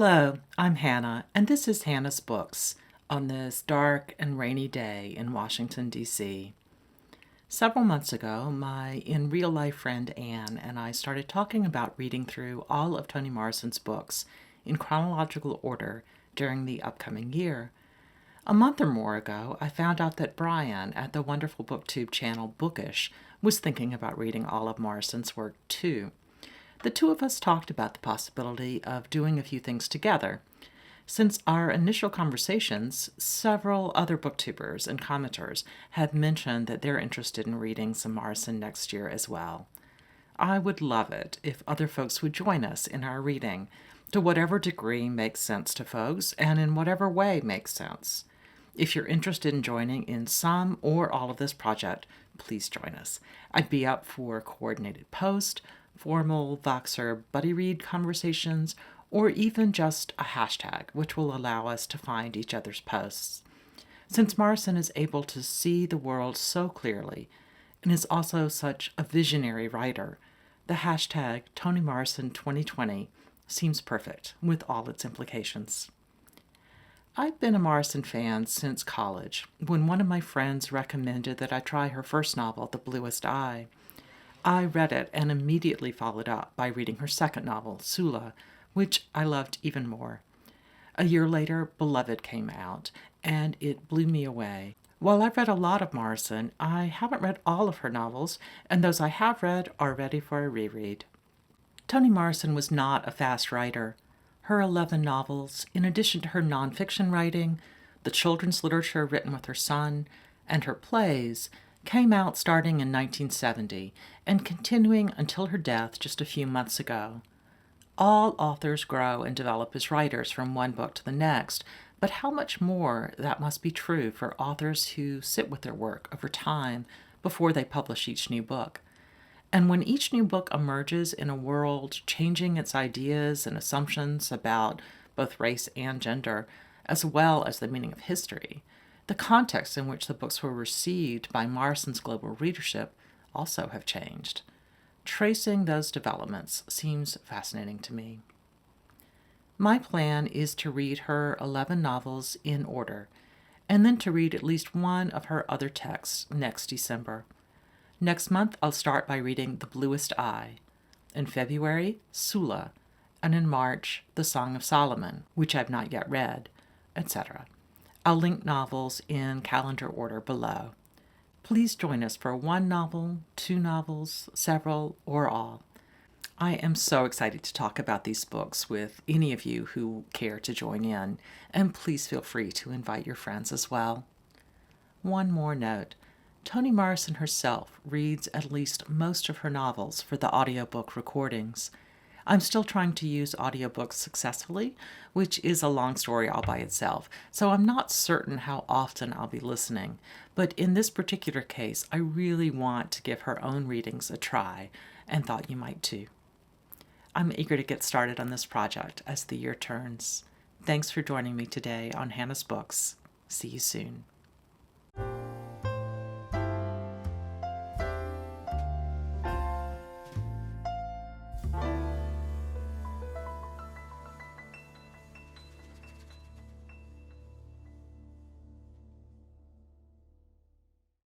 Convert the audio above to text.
Hello, I'm Hannah, and this is Hannah's Books on this dark and rainy day in Washington, D.C. Several months ago, my in real life friend Anne and I started talking about reading through all of Toni Morrison's books in chronological order during the upcoming year. A month or more ago, I found out that Brian at the wonderful booktube channel Bookish was thinking about reading all of Morrison's work too. The two of us talked about the possibility of doing a few things together. Since our initial conversations, several other booktubers and commenters have mentioned that they're interested in reading some Morrison next year as well. I would love it if other folks would join us in our reading, to whatever degree makes sense to folks and in whatever way makes sense. If you're interested in joining in some or all of this project, please join us. I'd be up for coordinated post, formal Voxer buddy read conversations, or even just a hashtag, which will allow us to find each other's posts. Since Morrison is able to see the world so clearly and is also such a visionary writer, the hashtag Toni Morrison 2020 seems perfect with all its implications. I've been a Morrison fan since college, when one of my friends recommended that I try her first novel, The Bluest Eye. I read it and immediately followed up by reading her second novel, Sula, which I loved even more. A year later, Beloved came out, and it blew me away. While I've read a lot of Morrison, I haven't read all of her novels, and those I have read are ready for a reread. Toni Morrison was not a fast writer. Her 11 novels, in addition to her nonfiction writing, the children's literature written with her son, and her plays, came out starting in 1970 and continuing until her death just a few months ago. All authors grow and develop as writers from one book to the next, but how much more that must be true for authors who sit with their work over time before they publish each new book. And when each new book emerges in a world changing its ideas and assumptions about both race and gender, as well as the meaning of history, the context in which the books were received by Morrison's global readership also have changed. Tracing those developments seems fascinating to me. My plan is to read her 11 novels in order, and then to read at least one of her other texts next December. Next month, I'll start by reading The Bluest Eye. In February, Sula, and in March, The Song of Solomon, which I've not yet read, etc. I'll link novels in calendar order below. Please join us for one novel, two novels, several, or all. I am so excited to talk about these books with any of you who care to join in, and please feel free to invite your friends as well. One more note. Toni Morrison herself reads at least most of her novels for the audiobook recordings. I'm still trying to use audiobooks successfully, which is a long story all by itself, so I'm not certain how often I'll be listening. But in this particular case, I really want to give her own readings a try, and thought you might too. I'm eager to get started on this project as the year turns. Thanks for joining me today on Hannah's Books. See you soon.